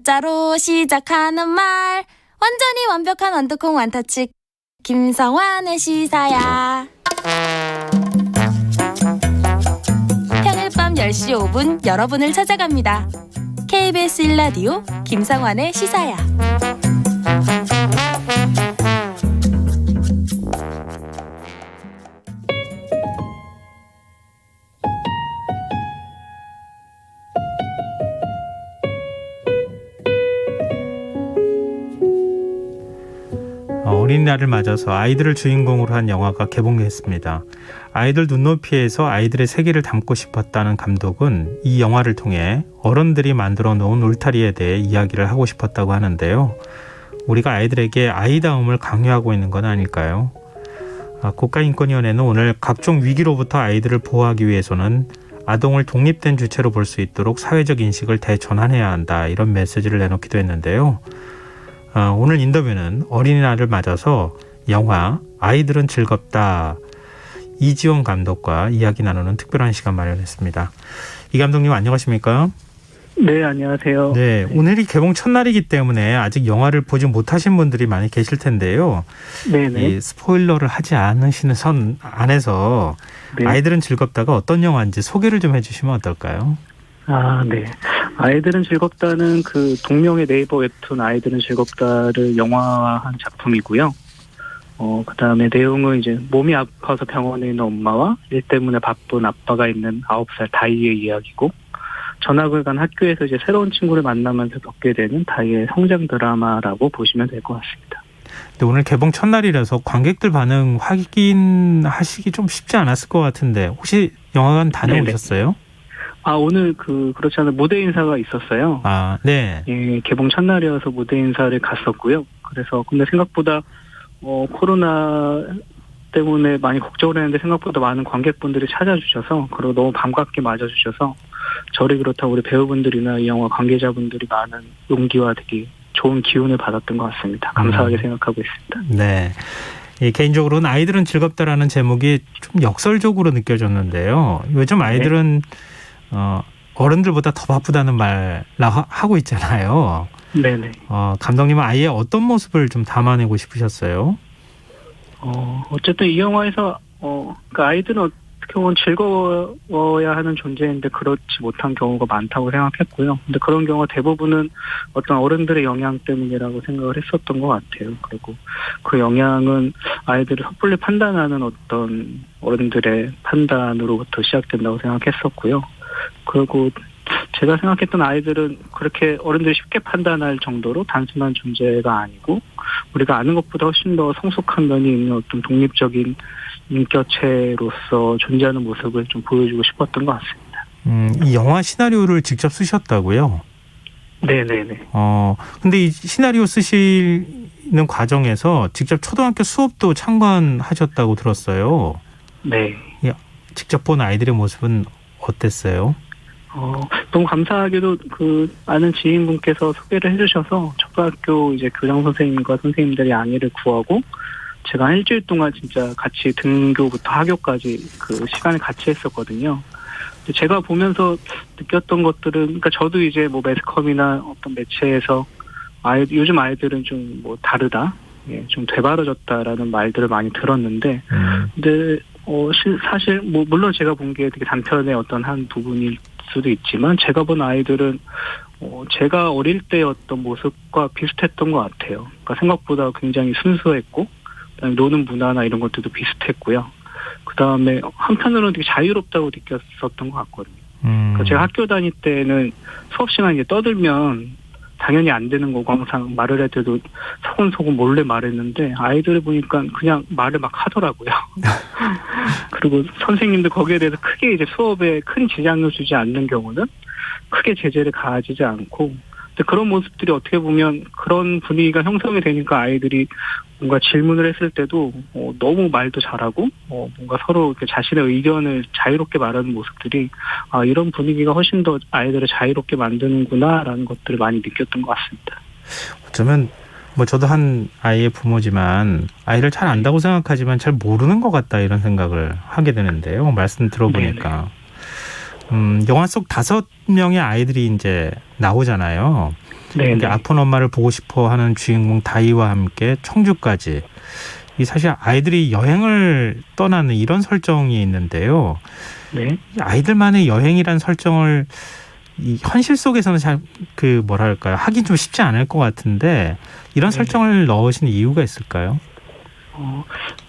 자로 시작하는 말 완전히 완벽한 완두콩 완터치 김성환의 시사야. 평일 밤 10시 5분 여러분을 찾아갑니다. KBS 1라디오 김성환의 시사야. 어린이날을 맞아서 아이들을 주인공으로 한 영화가 개봉했습니다. 아이들 눈높이에서 아이들의 세계를 담고 싶었다는 감독은 이 영화를 통해 어른들이 만들어 놓은 울타리에 대해 이야기를 하고 싶었다고 하는데요. 우리가 아이들에게 아이다움을 강요하고 있는 건 아닐까요? 국가인권위원회는 오늘 각종 위기로부터 아이들을 보호하기 위해서는 아동을 독립된 주체로 볼 수 있도록 사회적 인식을 대전환해야 한다, 이런 메시지를 내놓기도 했는데요. 오늘 인터뷰는 어린이날을 맞아서 영화 아이들은 즐겁다, 이지원 감독과 이야기 나누는 특별한 시간 마련했습니다. 이 감독님 안녕하십니까? 네, 안녕하세요. 네, 오늘이 개봉 첫날이기 때문에 아직 영화를 보지 못하신 분들이 많이 계실 텐데요. 네네. 이 스포일러를 하지 않으시는 선 안에서 네. 아이들은 즐겁다가 어떤 영화인지 소개를 좀 해주시면 어떨까요? 네. 아이들은 즐겁다는 그 동명의 네이버 웹툰 아이들은 즐겁다를 영화화한 작품이고요. 그다음에 내용은 이제 몸이 아파서 병원에 있는 엄마와 일 때문에 바쁜 아빠가 있는 9살 다이의 이야기고, 전학을 간 학교에서 이제 새로운 친구를 만나면서 겪게 되는 다이의 성장 드라마라고 보시면 될 것 같습니다. 근데 오늘 개봉 첫날이라서 관객들 반응 확인하시기 좀 쉽지 않았을 것 같은데 혹시 영화관 다녀오셨어요? 오늘 그렇지 않은 무대 인사가 있었어요. 네. 예, 개봉 첫날이어서 무대 인사를 갔었고요. 그래서 근데 생각보다 코로나 때문에 많이 걱정을 했는데 생각보다 많은 관객분들이 찾아주셔서, 그리고 너무 반갑게 맞아주셔서 저를 비롯한 우리 배우분들이나 이 영화 관계자분들이 많은 용기와 되게 좋은 기운을 받았던 것 같습니다. 감사하게 생각하고 있습니다. 네. 개인적으로는 아이들은 즐겁다라는 제목이 좀 역설적으로 느껴졌는데요. 요즘 아이들은 어른들보다 더 바쁘다는 말 하고 있잖아요. 네네. 감독님은 아이의 어떤 모습을 좀 담아내고 싶으셨어요? 어쨌든 이 영화에서 그러니까 아이들은 어떻게 보면 즐거워야 하는 존재인데 그렇지 못한 경우가 많다고 생각했고요. 근데 그런 경우가 대부분은 어떤 어른들의 영향 때문이라고 생각을 했었던 것 같아요. 그리고 그 영향은 아이들을 섣불리 판단하는 어떤 어른들의 판단으로부터 시작된다고 생각했었고요. 그리고 제가 생각했던 아이들은 그렇게 어른들이 쉽게 판단할 정도로 단순한 존재가 아니고, 우리가 아는 것보다 훨씬 더 성숙한 면이 있는 어떤 독립적인 인격체로서 존재하는 모습을 좀 보여주고 싶었던 것 같습니다. 이 영화 시나리오를 직접 쓰셨다고요? 네네네. 근데 이 시나리오 쓰시는 과정에서 직접 초등학교 수업도 참관하셨다고 들었어요. 네. 직접 본 아이들의 모습은 어땠어요? 너무 감사하게도 아는 지인분께서 소개를 해주셔서 초등학교 이제 교장 선생님과 선생님들이 양해를 구하고 제가 한 일주일 동안 진짜 같이 등교부터 하교까지 그 시간을 같이 했었거든요. 제가 보면서 느꼈던 것들은, 그러니까 저도 이제 뭐 매스컴이나 어떤 매체에서 요즘 아이들은 좀 뭐 다르다, 좀 되바라졌다라는 말들을 많이 들었는데, 근데 사실 뭐 물론 제가 본 게 되게 단편의 어떤 한 부분일 수도 있지만, 제가 본 아이들은 제가 어릴 때 어떤 모습과 비슷했던 것 같아요. 그러니까 생각보다 굉장히 순수했고, 그다음에 노는 문화나 이런 것들도 비슷했고요. 그다음에 한편으로는 되게 자유롭다고 느꼈었던 것 같거든요. 그러니까 제가 학교 다닐 때는 수업 시간에 이제 떠들면 당연히 안 되는 거고 항상 말을 할 때도 소곤소곤 몰래 말했는데, 아이들을 보니까 그냥 말을 막 하더라고요. 그리고 선생님들 거기에 대해서 크게 이제 수업에 큰 지장을 주지 않는 경우는 크게 제재를 가하지 않고, 근데 그런 모습들이 어떻게 보면 그런 분위기가 형성이 되니까 아이들이 뭔가 질문을 했을 때도 너무 말도 잘하고 뭔가 서로 자신의 의견을 자유롭게 말하는 모습들이 이런 분위기가 훨씬 더 아이들을 자유롭게 만드는구나라는 것들을 많이 느꼈던 것 같습니다. 어쩌면 저도 한 아이의 부모지만 아이를 잘 안다고 생각하지만 잘 모르는 것 같다, 이런 생각을 하게 되는데요. 말씀 들어보니까. 영화 속 5명의 아이들이 이제 나오잖아요. 네. 이게 아픈 엄마를 보고 싶어하는 주인공 다이와 함께 청주까지. 이 사실 아이들이 여행을 떠나는 이런 설정이 있는데요. 네. 아이들만의 여행이란 설정을 이 현실 속에서는 잘 그 뭐랄까요 하긴 좀 쉽지 않을 것 같은데 이런 설정을 넣으신 이유가 있을까요?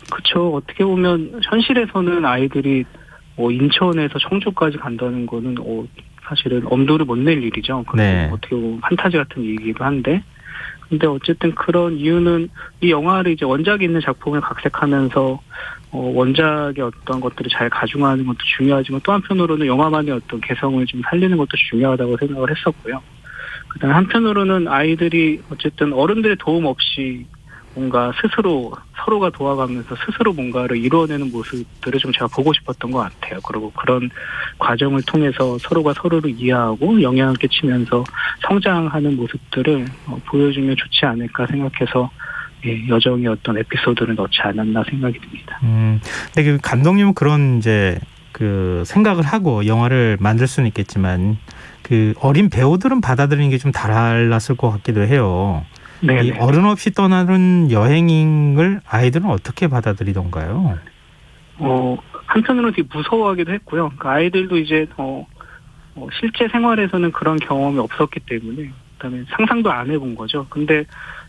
그렇죠. 어떻게 보면 현실에서는 아이들이 인천에서 청주까지 간다는 거는 사실은 엄두를 못 낼 일이죠. 네. 어떻게 보면 판타지 같은 얘기이기도 한데, 근데 어쨌든 그런 이유는 이 영화를 이제 원작이 있는 작품을 각색하면서 원작의 어떤 것들을 잘 가중하는 것도 중요하지만 또 한편으로는 영화만의 어떤 개성을 좀 살리는 것도 중요하다고 생각을 했었고요. 그다음 한편으로는 아이들이 어쨌든 어른들의 도움 없이 뭔가 스스로 서로가 도와가면서 스스로 뭔가를 이루어내는 모습들을 좀 제가 보고 싶었던 것 같아요. 그리고 그런 과정을 통해서 서로가 서로를 이해하고 영향을 끼치면서 성장하는 모습들을 보여주면 좋지 않을까 생각해서 여정의 어떤 에피소드를 넣지 않았나 생각이 듭니다. 근데 그 감독님은 그런 이제 그 생각을 하고 영화를 만들 수는 있겠지만 그 어린 배우들은 받아들이는 게 좀 달랐을 것 같기도 해요. 네. 이 어른 없이 떠나는 여행을 아이들은 어떻게 받아들이던가요? 한편으로는 되게 무서워하기도 했고요. 그러니까 아이들도 이제 실제 생활에서는 그런 경험이 없었기 때문에 그다음에 상상도 안 해본 거죠. 근데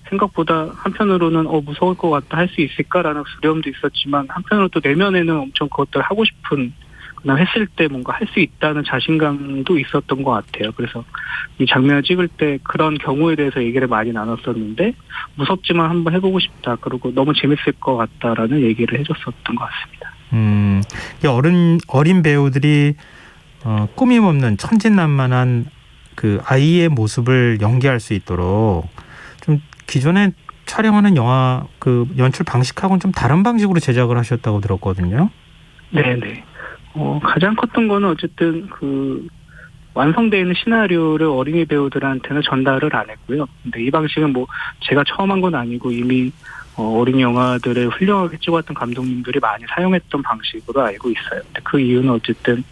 생각보다 한편으로는 무서울 것 같다 할 수 있을까라는 두려움도 있었지만 한편으로 또 내면에는 엄청 그것들을 하고 싶은 그다음 했을 때 뭔가 할 수 있다는 자신감도 있었던 것 같아요. 그래서 이 장면을 찍을 때 그런 경우에 대해서 얘기를 많이 나눴었는데 무섭지만 한번 해보고 싶다. 그리고 너무 재밌을 것 같다라는 얘기를 해줬었던 것 같습니다. 이 어린 배우들이 꾸밈 없는 천진난만한 그 아이의 모습을 연기할 수 있도록 좀 기존에 촬영하는 영화 그 연출 방식하고는 좀 다른 방식으로 제작을 하셨다고 들었거든요. 네네. 가장 컸던 거는 어쨌든 그 완성되어 있는 시나리오를 어린이 배우들한테는 전달을 안 했고요. 근데 이 방식은 제가 처음 한 건 아니고 이미 어린이 영화들을 훌륭하게 찍었던 감독님들이 많이 사용했던 방식으로 알고 있어요. 근데 그 이유는 어쨌든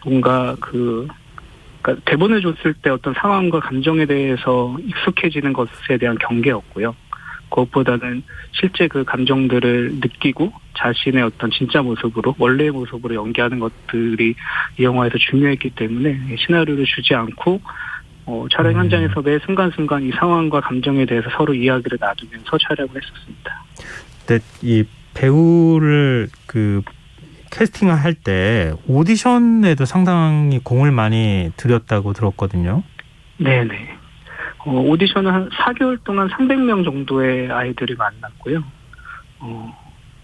뭔가 그러니까 대본을 줬을 때 어떤 상황과 감정에 대해서 익숙해지는 것에 대한 경계였고요. 그것보다는 실제 그 감정들을 느끼고 자신의 어떤 진짜 모습으로 원래의 모습으로 연기하는 것들이 이 영화에서 중요했기 때문에 시나리오를 주지 않고 촬영 현장에서 매 순간순간 이 상황과 감정에 대해서 서로 이야기를 나누면서 촬영을 했었습니다. 근데 이 배우를 그 캐스팅을 할 때 오디션에도 상당히 공을 많이 들였다고 들었거든요. 네네. 오디션은 한 4개월 동안 300명 정도의 아이들이 만났고요.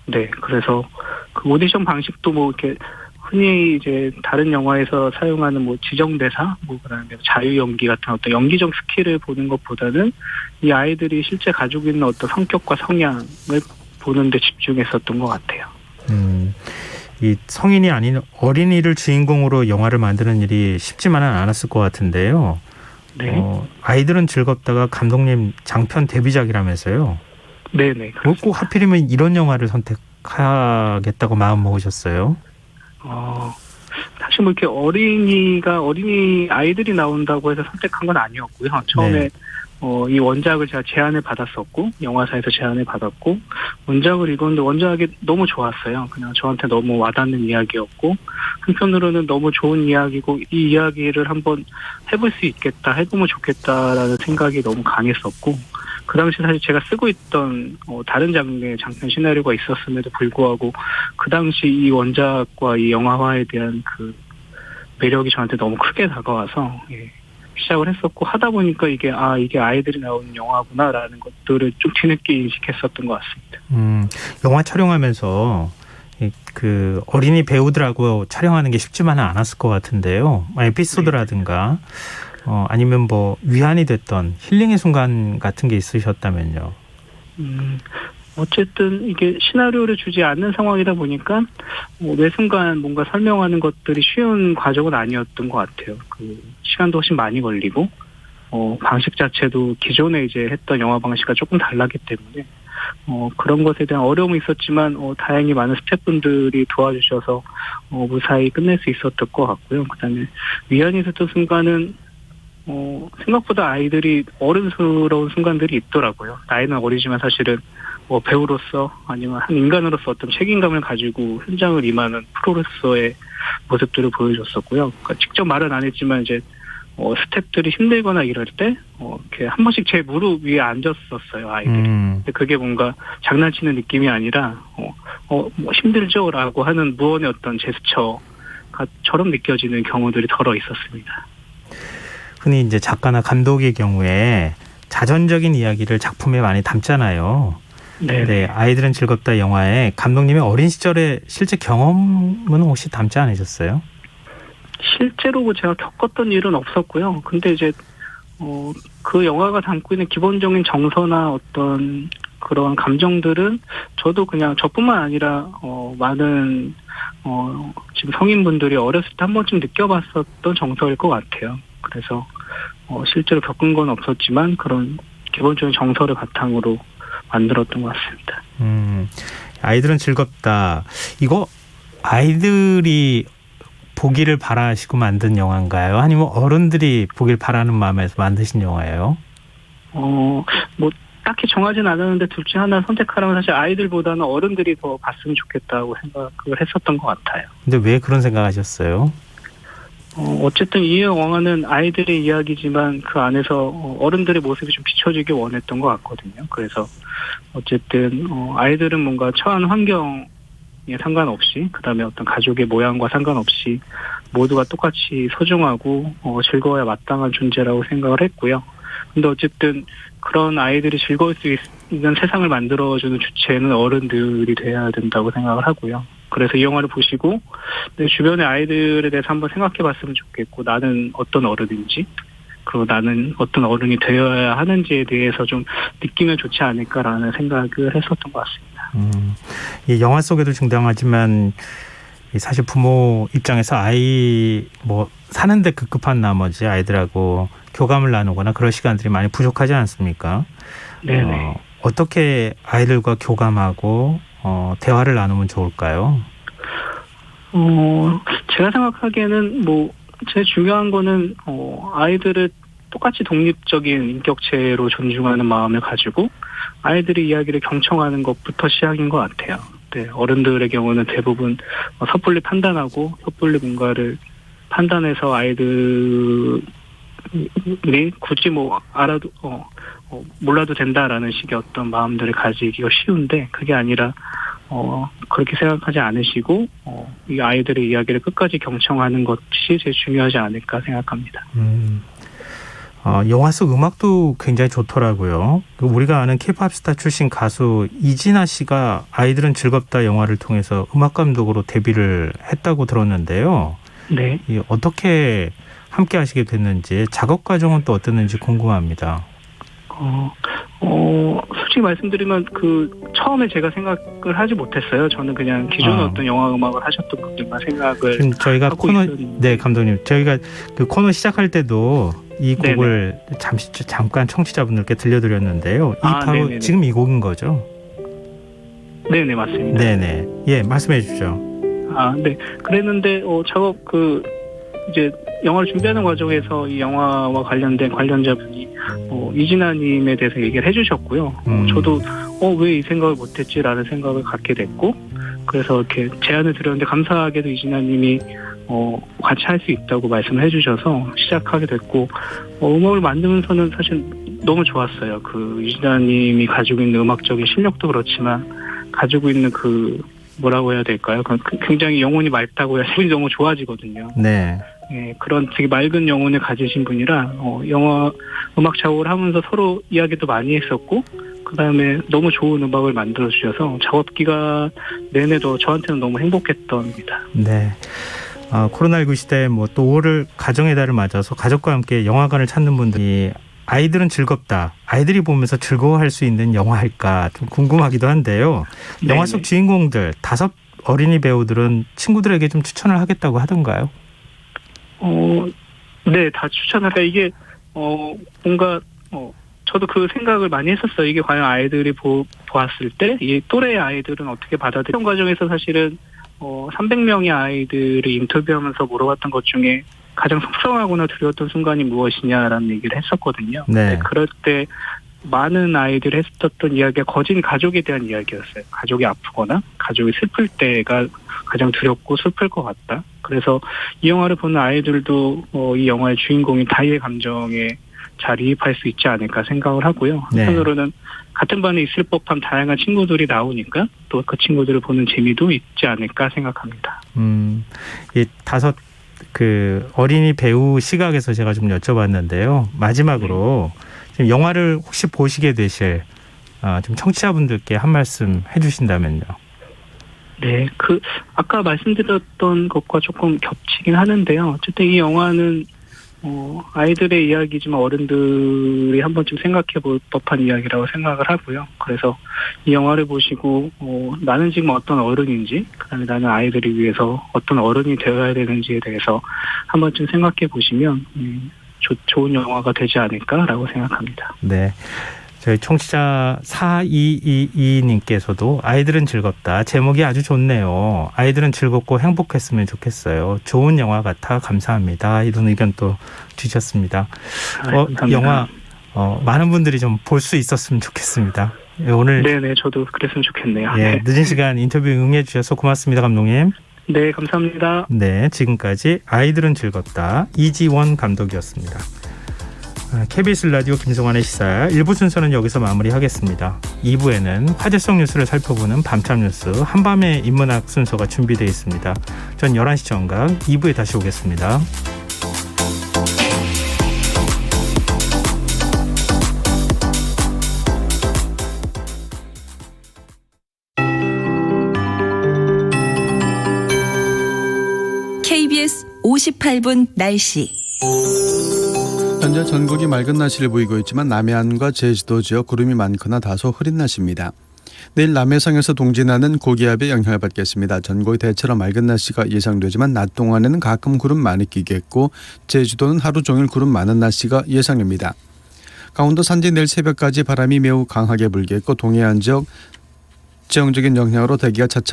네, 그래서 그 오디션 방식도 이렇게 흔히 이제 다른 영화에서 사용하는 지정대사, 그다음에 자유 연기 같은 어떤 연기적 스킬을 보는 것보다는 이 아이들이 실제 가지고 있는 어떤 성격과 성향을 보는 데 집중했었던 것 같아요. 이 성인이 아닌 어린이를 주인공으로 영화를 만드는 일이 쉽지만은 않았을 것 같은데요. 네. 아이들은 즐겁다가 감독님 장편 데뷔작이라면서요. 네네. 꼭 하필이면 이런 영화를 선택하겠다고 마음 먹으셨어요? 사실 이렇게 어린이 아이들이 나온다고 해서 선택한 건 아니었고요. 처음에 네. 이 원작을 제가 제안을 받았었고 영화사에서 제안을 받았고 원작을 읽었는데 원작이 너무 좋았어요. 그냥 저한테 너무 와닿는 이야기였고 한편으로는 너무 좋은 이야기고 이 이야기를 한번 해볼 수 있겠다, 해보면 좋겠다라는 생각이 너무 강했었고 그 당시 사실 제가 쓰고 있던 다른 장르의 장편 시나리오가 있었음에도 불구하고 그 당시 이 원작과 이 영화화에 대한 그 매력이 저한테 너무 크게 다가와서 시작을 했었고 하다 보니까 이게 아이들이 나오는 영화구나라는 것들을 좀 뒤늦게 인식했었던 것 같습니다. 영화 촬영하면서 그 어린이 배우들하고 촬영하는 게 쉽지만은 않았을 것 같은데요. 에피소드라든가 아니면 위안이 됐던 힐링의 순간 같은 게 있으셨다면요. 어쨌든 이게 시나리오를 주지 않는 상황이다 보니까 매 순간 뭔가 설명하는 것들이 쉬운 과정은 아니었던 것 같아요. 그 시간도 훨씬 많이 걸리고 방식 자체도 기존에 이제 했던 영화 방식과 조금 달랐기 때문에 그런 것에 대한 어려움이 있었지만 다행히 많은 스태프분들이 도와주셔서 무사히 끝낼 수 있었던 것 같고요. 그다음에 위안이 됐던 순간은 생각보다 아이들이 어른스러운 순간들이 있더라고요. 나이는 어리지만 사실은 뭐 배우로서 아니면 한 인간으로서 어떤 책임감을 가지고 현장을 임하는 프로로서의 모습들을 보여줬었고요. 그러니까 직접 말은 안 했지만 이제 스태프들이 힘들거나 이럴 때 이렇게 한 번씩 제 무릎 위에 앉았었어요, 아이들이. 근데 그게 뭔가 장난치는 느낌이 아니라 뭐 힘들죠라고 하는 무언의 어떤 제스처처럼 느껴지는 경우들이 덜어 있었습니다. 흔히 이제 작가나 감독의 경우에 자전적인 이야기를 작품에 많이 담잖아요. 네, 아이들은 즐겁다 영화에 감독님의 어린 시절의 실제 경험은 혹시 담지 않으셨어요? 실제로 제가 겪었던 일은 없었고요. 근데 이제 그 영화가 담고 있는 기본적인 정서나 어떤 그런 감정들은 저도 그냥 저뿐만 아니라 많은 지금 성인분들이 어렸을 때 한 번쯤 느껴봤었던 정서일 것 같아요. 그래서 실제로 겪은 건 없었지만 그런 기본적인 정서를 바탕으로 만들었던 것 같습니다. 아이들은 즐겁다. 이거 아이들이 보기를 바라시고 만든 영화인가요? 아니면 어른들이 보길 바라는 마음에서 만드신 영화예요? 뭐 딱히 정하진 않았는데 둘 중 하나 선택하라면 사실 아이들보다는 어른들이 더 봤으면 좋겠다고 생각을 했었던 것 같아요. 근데 왜 그런 생각하셨어요? 어쨌든 이 영화는 아이들의 이야기지만 그 안에서 어른들의 모습이 좀 비춰지길 원했던 것 같거든요. 그래서 어쨌든 아이들은 뭔가 처한 환경에 상관없이 그다음에 어떤 가족의 모양과 상관없이 모두가 똑같이 소중하고 즐거워야 마땅한 존재라고 생각을 했고요. 근데 어쨌든 그런 아이들이 즐거울 수 있는 세상을 만들어주는 주체는 어른들이 돼야 된다고 생각을 하고요. 그래서 이 영화를 보시고 내 주변의 아이들에 대해서 한번 생각해 봤으면 좋겠고 나는 어떤 어른인지 그리고 나는 어떤 어른이 되어야 하는지에 대해서 좀 느끼면 좋지 않을까라는 생각을 했었던 것 같습니다. 이 영화 속에도 등장하지만 사실 부모 입장에서 아이 사는데 급급한 나머지 아이들하고 교감을 나누거나 그럴 시간들이 많이 부족하지 않습니까? 네네. 어떻게 아이들과 교감하고 대화를 나누면 좋을까요? 제가 생각하기에는 제일 중요한 거는 아이들을 똑같이 독립적인 인격체로 존중하는 마음을 가지고 아이들의 이야기를 경청하는 것부터 시작인 것 같아요. 네, 어른들의 경우는 대부분 섣불리 판단하고 섣불리 뭔가를 판단해서 아이들이 굳이 알아도 몰라도 된다라는 식의 어떤 마음들을 가지기가 쉬운데 그게 아니라 그렇게 생각하지 않으시고 이 아이들의 이야기를 끝까지 경청하는 것이 제일 중요하지 않을까 생각합니다. 영화 속 음악도 굉장히 좋더라고요. 우리가 아는 K-팝 스타 출신 가수 이진아 씨가 아이들은 즐겁다 영화를 통해서 음악 감독으로 데뷔를 했다고 들었는데요. 네. 어떻게 함께 하시게 됐는지 작업 과정은 또 어땠는지 궁금합니다. 솔직히 말씀드리면 처음에 제가 생각을 하지 못했어요. 저는 그냥 기존에 어떤 영화 음악을 하셨던 분들만 생각을 지금 저희가 하고 코너 있었는데. 네 감독님 저희가 그 코너 시작할 때도 이 곡을 잠깐 청취자분들께 들려드렸는데요. 바로 지금 이 곡인 거죠? 네네 맞습니다. 네네 예 말씀해 주십시오. 네 그랬는데 작업 이제 영화를 준비하는 과정에서 이 영화와 관련된 관련자분이 이진아님에 대해서 얘기를 해주셨고요. 저도 왜 이 생각을 못했지라는 생각을 갖게 됐고 그래서 이렇게 제안을 드렸는데 감사하게도 이진아님이 같이 할 수 있다고 말씀을 해주셔서 시작하게 됐고 음악을 만들면서는 사실 너무 좋았어요. 이진아님이 가지고 있는 음악적인 실력도 그렇지만 가지고 있는 뭐라고 해야 될까요? 굉장히 영혼이 맑다고 해야 기분이 너무 좋아지거든요. 네. 네, 그런 되게 맑은 영혼을 가지신 분이라 영화 음악 작업을 하면서 서로 이야기도 많이 했었고 그다음에 너무 좋은 음악을 만들어 주셔서 작업 기간 내내도 저한테는 너무 행복했답니다. 네. 코로나19 시대에 또 5월 가정의 달을 맞아서 가족과 함께 영화관을 찾는 분들이 아이들은 즐겁다. 아이들이 보면서 즐거워할 수 있는 영화일까 좀 궁금하기도 한데요. 네네. 영화 속 주인공들 5 어린이 배우들은 친구들에게 좀 추천을 하겠다고 하던가요? 네, 다 추천을 해. 이게 뭔가 저도 그 생각을 많이 했었어요. 이게 과연 아이들이 보았을 때 이 또래의 아이들은 어떻게 받아들여? 이런 과정에서 사실은 300명의 아이들을 인터뷰하면서 물어봤던 것 중에 가장 속상하거나 두려웠던 순간이 무엇이냐라는 얘기를 했었거든요. 네. 그럴 때 많은 아이들이 했었던 이야기가 거진 가족에 대한 이야기였어요. 가족이 아프거나 가족이 슬플 때가 가장 두렵고 슬플 것 같다. 그래서 이 영화를 보는 아이들도 이 영화의 주인공인 다이의 감정에 잘 이입할 수 있지 않을까 생각을 하고요. 한편으로는 같은 반에 있을 법한 다양한 친구들이 나오니까 또 그 친구들을 보는 재미도 있지 않을까 생각합니다. 이 5 어린이 배우 시각에서 제가 좀 여쭤봤는데요. 마지막으로 지금 영화를 혹시 보시게 되실 좀 청취자분들께 한 말씀 해주신다면요. 네, 아까 말씀드렸던 것과 조금 겹치긴 하는데요. 어쨌든 이 영화는 아이들의 이야기지만 어른들이 한 번쯤 생각해 볼 법한 이야기라고 생각을 하고요. 그래서 이 영화를 보시고 나는 지금 어떤 어른인지, 그다음에 나는 아이들을 위해서 어떤 어른이 되어야 되는지에 대해서 한 번쯤 생각해 보시면 좋은 영화가 되지 않을까라고 생각합니다. 네. 저희 청취자 4222님께서도 아이들은 즐겁다. 제목이 아주 좋네요. 아이들은 즐겁고 행복했으면 좋겠어요. 좋은 영화 같아 감사합니다. 이런 의견 또 주셨습니다. 감사합니다. 영화 많은 분들이 좀 볼 수 있었으면 좋겠습니다. 오늘 네네, 저도 그랬으면 좋겠네요. 네. 늦은 시간 인터뷰 응해 주셔서 고맙습니다, 감독님. 네, 감사합니다. 네, 지금까지 아이들은 즐겁다 이지원 감독이었습니다. KBS 라디오 김성환의 시사 1부 순서는 여기서 마무리하겠습니다. 2부에는 화제성 뉴스를 살펴보는 밤참 뉴스 한밤의 인문학 순서가 준비되어 있습니다. 전 11시 정각 2부에 다시 오겠습니다. KBS 58분 날씨. 현재 전국이 맑은 날씨를 보이고 있지만 남해안과 제주도 지역 구름이 많거나 다소 흐린 날씨입니다. 내일 남해상에서 동진하는 고기압의 영향을 받겠습니다. 전국이 대체로 맑은 날씨가 예상되지만 낮 동안에는 가끔 구름 많이 끼겠고 제주도는 하루 종일 구름 많은 날씨가 예상됩니다. 강원도 산지 내일 새벽까지 바람이 매우 강하게 불겠고 동해안 지역 지형적인 영향으로 대기가 차차